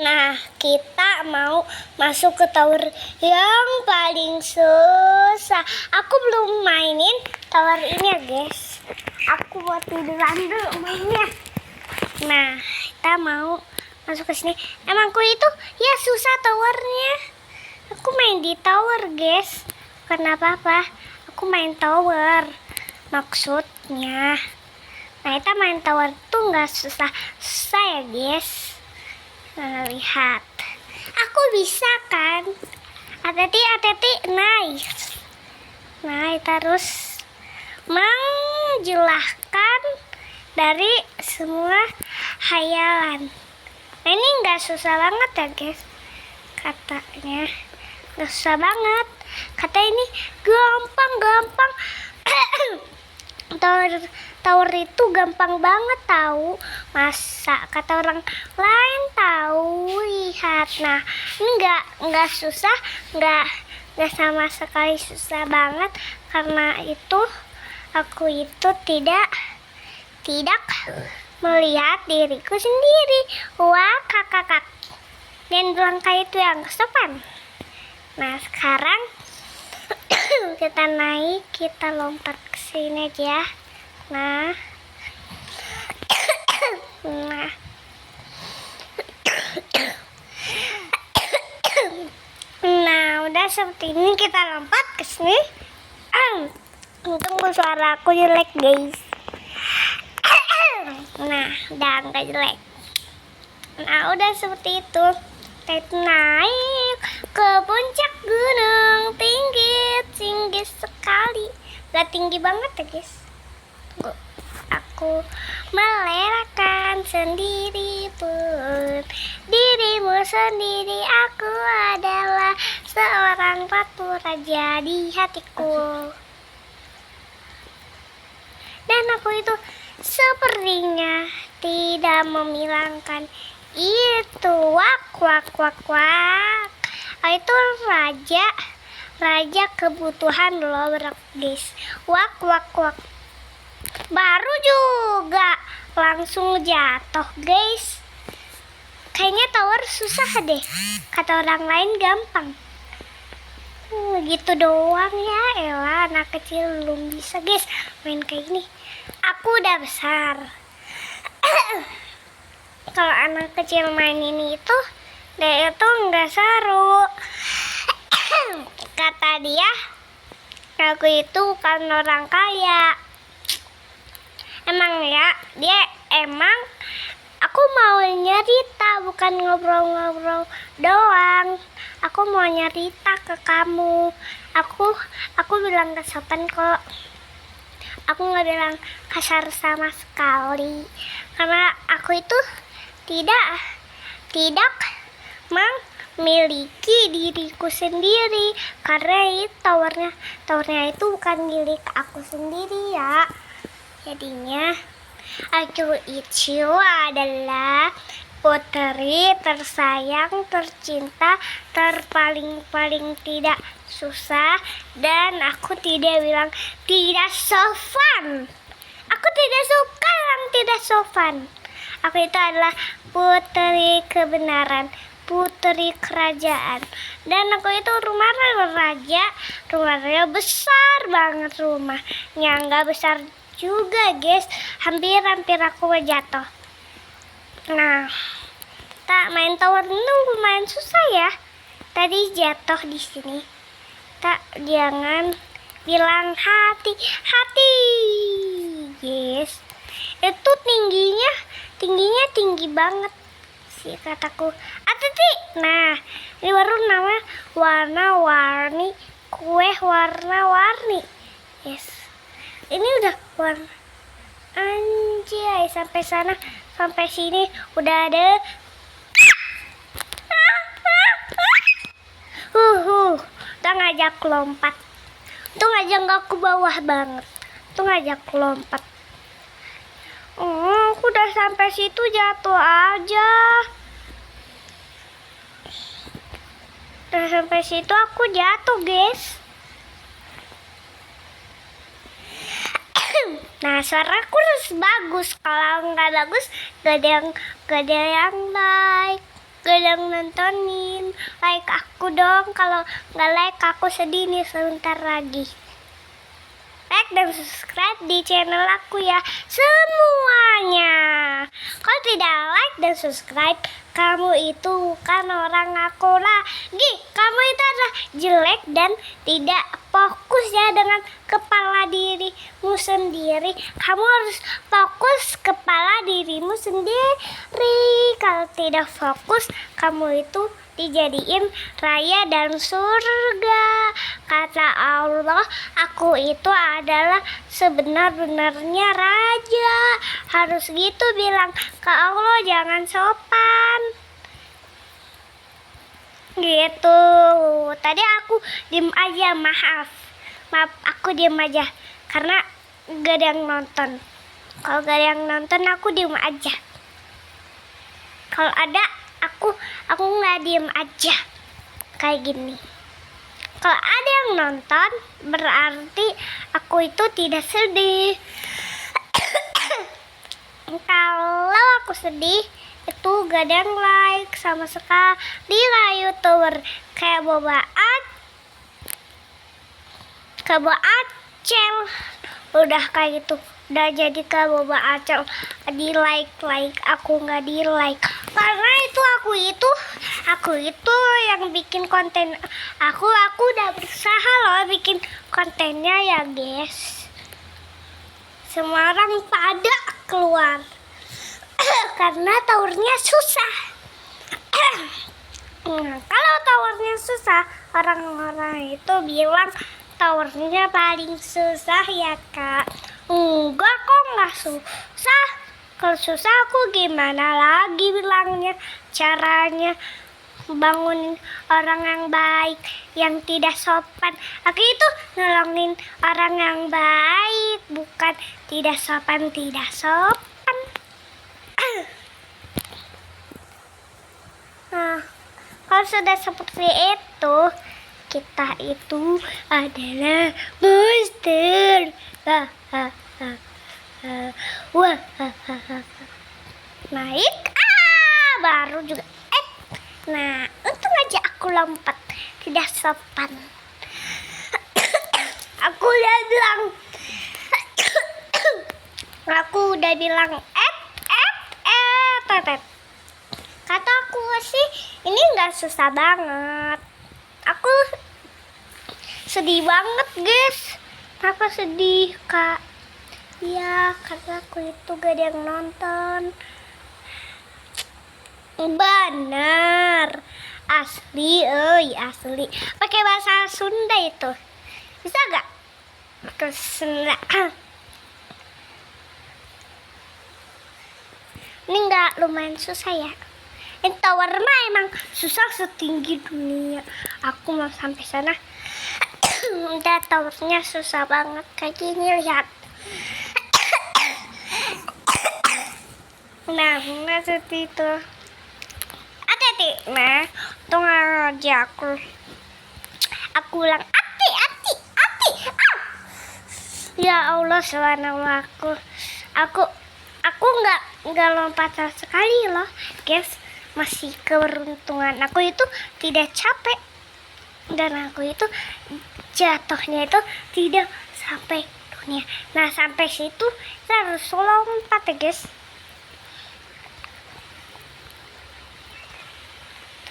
Nah, kita mau masuk ke tower yang paling susah. Aku belum mainin tower ini ya guys. Aku mau tiduran dulu mainnya. Nah, kita mau masuk ke sini. Emangku itu ya susah towernya. Aku main di tower guys. Kenapa apa? Aku main tower. Maksudnya. Nah, kita main tower tuh nggak susah ya guys. Nah, lihat, aku bisa kan? Hati-hati, nice. Nah, terus menjelaskan dari semua hayalan. Nah, ini nggak susah banget ya guys. Katanya nggak susah banget. Kata ini gampang. Tower itu gampang banget tahu. Masa kata orang lain tahu. Lihat, nah ini nggak susah, nggak sama sekali susah banget. Karena itu aku itu tidak melihat diriku sendiri. Wah, kakak dan langkah itu yang sopan. Nah, sekarang kita naik, kita lompat ke sini aja. Nah, udah seperti ini, kita lompat ke sini. Tunggu, suara aku jelek guys. Nah, udah nggak jelek. Nah, udah seperti itu. Kita naik ke puncak gunung, tinggi sekali. Gak tinggi banget ya guys. Tunggu, aku melelahkan sendiri pun dirimu sendiri. Aku adalah seorang ratu raja di hatiku. Dan aku itu sepertinya tidak memilangkan itu. Wak. Itu raja kebutuhan loh guys. Wak. Baru juga langsung jatuh guys. Kayaknya tower susah deh. Kata orang lain gampang. Gitu doang ya. Elah, anak kecil belum bisa guys main kayak gini. Aku udah besar. Kalau anak kecil main ini itu nggak seru. Kata dia, aku itu bukan orang kaya. Emang ya, aku mau nyerita, bukan ngobrol-ngobrol doang. Aku mau nyerita ke kamu. Aku bilang gak sopan kok. Aku nggak bilang kasar sama sekali. Karena aku itu tidak memiliki diriku sendiri. Karena towernya itu bukan milik aku sendiri ya. Jadinya aku itu adalah putri tersayang, tercinta, terpaling tidak susah. Dan aku tidak bilang tidak sopan. Aku tidak suka yang tidak sopan. Aku itu adalah putri kebenaran, putri kerajaan. Dan aku itu rumahnya besar banget rumahnya. Nggak besar juga guys, hampir aku jatuh. Nah, tak main tower itu lumayan susah ya. Tadi jatuh di sini. Tak, jangan bilang hati guys. Itu tingginya tinggi banget sih kataku. Nah, ini baru nama warna-warni, kue warna-warni. Yes. Ini udah warna. Anjay, sampai sana, sampai sini udah ada. Udah ngajak lompat. Itu ngajak gak ke bawah banget. Itu ngajak lompat. Aku udah sampai situ jatuh aja. Udah sampai situ aku jatuh guys. Nah, suaraku harus bagus. Kalau nggak bagus, gak ada yang like. gak ada yang nontonin. Like aku dong, kalau nggak like aku sedih nih sebentar lagi. Like dan subscribe di channel aku ya semuanya. Kalau tidak like dan subscribe, kamu itu bukan orang aku lagi. Kamu itu adalah jelek dan tidak fokus ya dengan kepala dirimu sendiri. Kamu harus fokus kepala dirimu sendiri. Kalau tidak fokus, kamu itu dijadiin raya dan surga. Kata Allah, aku itu adalah sebenar-benarnya raja. Harus gitu bilang ke Allah, jangan sopan gitu. Tadi aku diem aja, maaf aku diem aja karena gak ada yang nonton. Kalau gak ada yang nonton aku diem aja. Kalau ada aku nggak diem aja kayak gini. Kalau ada yang nonton berarti aku itu tidak sedih. Kalau aku sedih itu gak ada yang like sama sekali lah YouTuber kayak Boba Acel. Udah kayak gitu, udah jadi kayak Boba Acel, di like aku nggak di like karena itu aku itu yang bikin konten. Aku udah berusaha loh bikin kontennya ya guys. Semua orang pada keluar karena towernya susah. Kalau towernya susah, orang-orang itu bilang towernya paling susah ya kak. Enggak kok, nggak susah. Kalau susah aku gimana lagi bilangnya. Caranya bangunin orang yang baik, yang tidak sopan. Aku itu nolongin orang yang baik, bukan tidak sopan. Nah, kalau sudah seperti itu, kita itu adalah monster. Wah, naik, baru juga. Nah, untung aja aku lompat, tidak sopan. Aku udah bilang, kataku sih, ini nggak susah banget. Aku sedih banget guys. Kenapa sedih kak? Ya karena aku itu gak ada yang nonton. Benar, asli pakai bahasa Sunda itu bisa gak? Ke Sunda. Ini gak lumayan susah ya. Ini tower mah emang susah setinggi dunia. Aku mau sampai sana. Udah towernya susah banget kayak gini, lihat. Nah seperti itu. Hati-hati. Nah, untung aja aku bilang hati. Ya Allah, subhanallah, aku nggak lompat sekali loh guys. Masih keberuntungan aku itu tidak capek, dan aku itu jatuhnya itu tidak sampai dunia. Nah sampai situ kita harus lompat ya guys.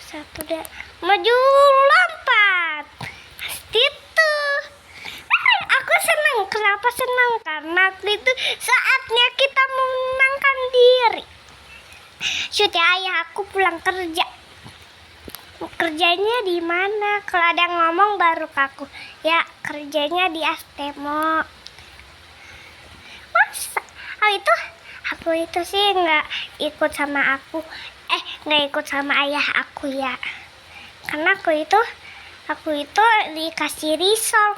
Satu deh, maju lompat. Itu aku senang. Kenapa senang? Karena itu saatnya kita menenangkan diri. Sudah ayah aku pulang kerja. Kerjanya di mana? Kalau ada yang ngomong baru ke aku. Ya kerjanya di Astemo. Masa? Aku itu sih nggak ikut sama nggak ikut sama ayah aku ya. Karena aku itu dikasih risol.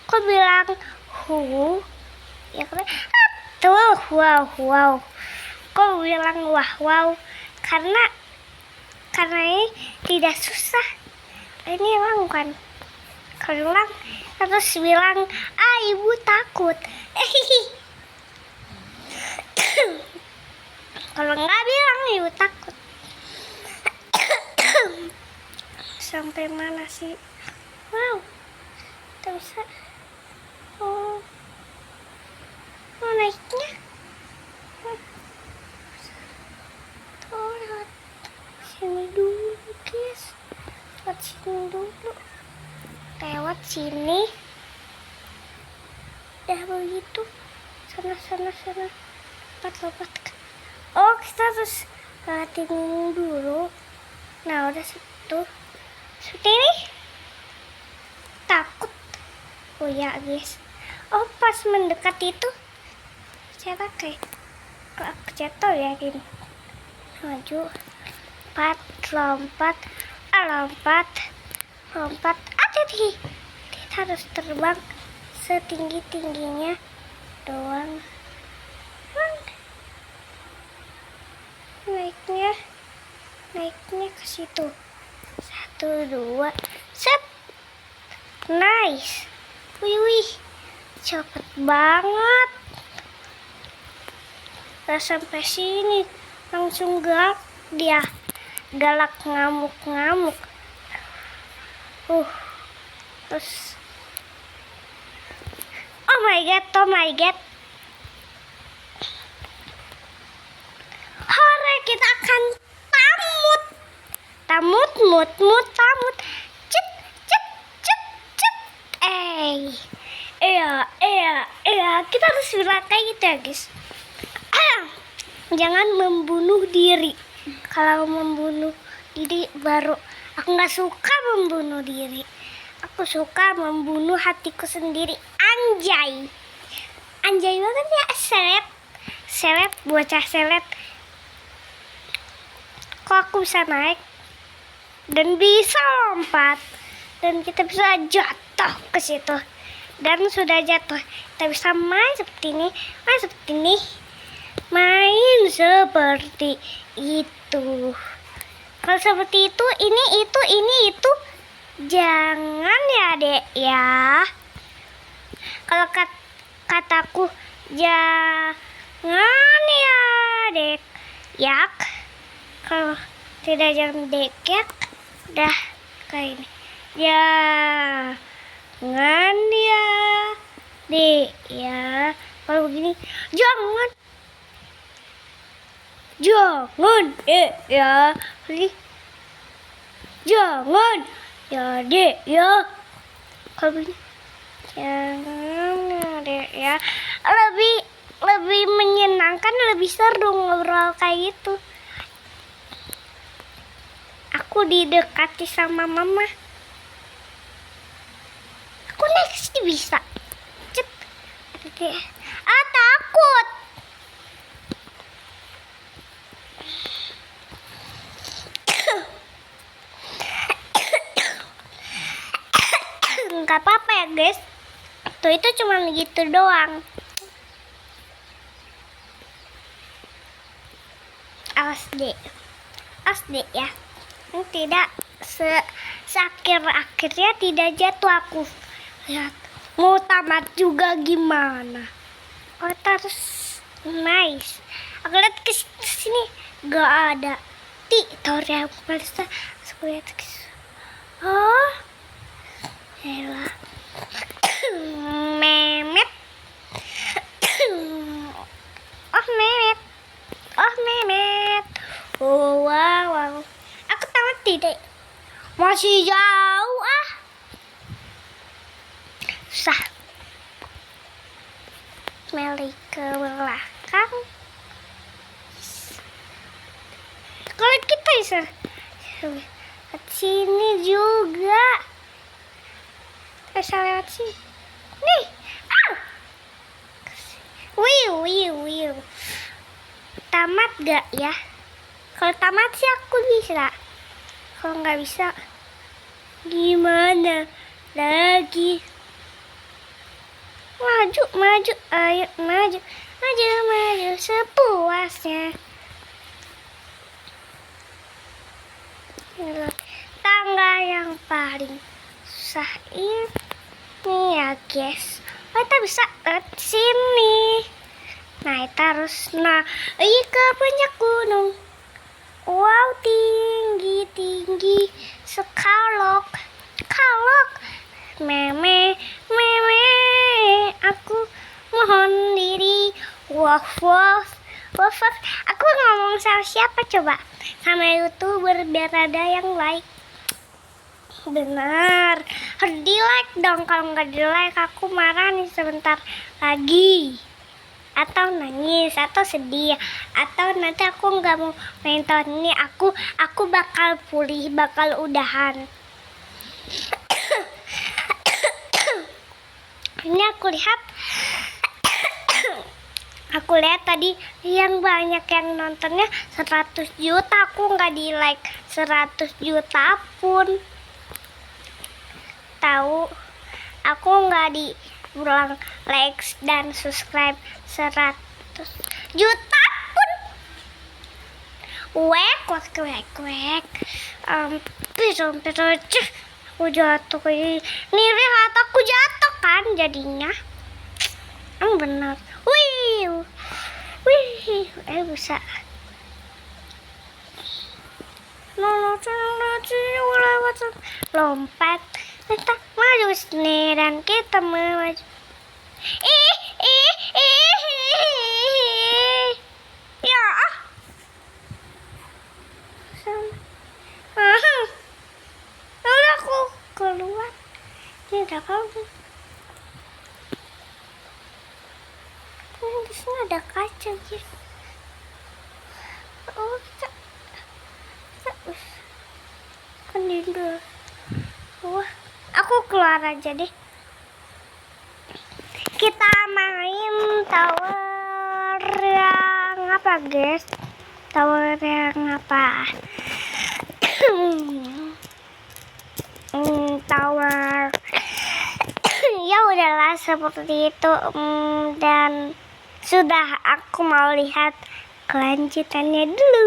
Aku bilang ya kan tuh wow. Kok bilang wow karena ini tidak susah. Ini emang kan kalau bilang terus bilang ibu takut. Kalau nggak bilang ibu takut. Sampai mana sih? Wow, kita bisa. Oh, naiknya. Oh, lewat sini dulu, guys. Lewat sini dulu. Lewat sini. Ya begitu. Sana. Lompat. Oh, kita harus lewatin dulu. Nah, udah situ. Seperti ini. Takut. Oh ya, guys. Oh, pas mendekat itu cara kayak aku jatuh ya gini. Maju. Lompat. Ada di. Kita harus terbang setinggi-tingginya doang. Naiknya ke situ. 1, 2, set. Nice. Wih, cepet banget. Udah sampai sini, langsung dia galak ngamuk. Terus, oh my god. Hore, kita akan tamut. Cep. Iya. Kita harus bilang kayak gitu ya, guys. Jangan membunuh diri. Kalau membunuh diri baru aku nggak suka membunuh diri. Aku suka membunuh hatiku sendiri. Anjay banget ya, seleb, bocah seleb. Kok aku bisa naik dan bisa lompat dan kita bisa jatuh ke situ. Dan sudah jatuh, kita bisa main seperti ini. Main seperti itu. Kalau seperti itu, ini itu. Jangan ya, Dek ya. Kalau kataku jangan ya, Dek. Yak. Kalau tidak jangan Dek yak. Udah kayak ini. Jangan ya, Dek ya. Kalau begini, jangan ya. Jangan ya, Dek ya. Kalau begini, jangan ya, Dek ya. Lebih menyenangkan, lebih seru ngobrol kayak gitu. Aku didekati sama mama. Aku naik sih bisa. Cep. Takut. Nggak apa-apa ya, guys. Tuh, itu cuma gitu doang. Awas deh ya. Tidak akhirnya tidak jatuh aku. Lihat, mau tamat juga gimana? Oh, terus nice. Aku lihat ke sini gak ada. Tori aku palsu. Aku lihat ke sini. Oh, elah. Memet. Oh, wow. Aku tamat tidak. Masih jauh susah. Meli ke belakang. Kalau kita bisa lewat sini juga. Bisa lewat sini. Nih. Wiu. Tamat gak ya? Kalau tamat sih aku bisa. Kalau nggak bisa, gimana lagi? Maju, ayo maju sepuasnya. Tangga yang paling susah ini ya, guys. Kita bisa lewat sini. Naik terus. Nah, ke puncak gunung. Wow, tinggi tinggi sekalok kalok. Meme meme, aku mohon diri. Waf waf waf waf. Aku ngomong sama siapa coba? Sama YouTuber biar ada yang like. Benar, harus di like dong. Kalau nggak di like aku marah nih sebentar lagi. Atau nangis, atau sedih, atau nanti aku nggak mau main tahun ini. Aku bakal pulih, bakal udahan. Ini aku lihat tadi yang banyak yang nontonnya 100 juta. Aku nggak di like 100 juta pun. Tahu, aku nggak diulang likes dan subscribe 100 juta pun. Wek. Hampir aku jatuh ini lihat aku jatuh kan jadinya. Benar. Wih, bisa. Lompat. Kita maju nih dan kita maju. Ya. Udah aku keluar. Tidak kamu. Di sini ada kaca guys. Oh, kita kan tidur. Wah, aku keluar aja deh. Kita main tower yang apa guys? Tower yang apa? Tower. Ya udahlah seperti itu. Dan sudah, aku mau lihat kelanjutannya dulu.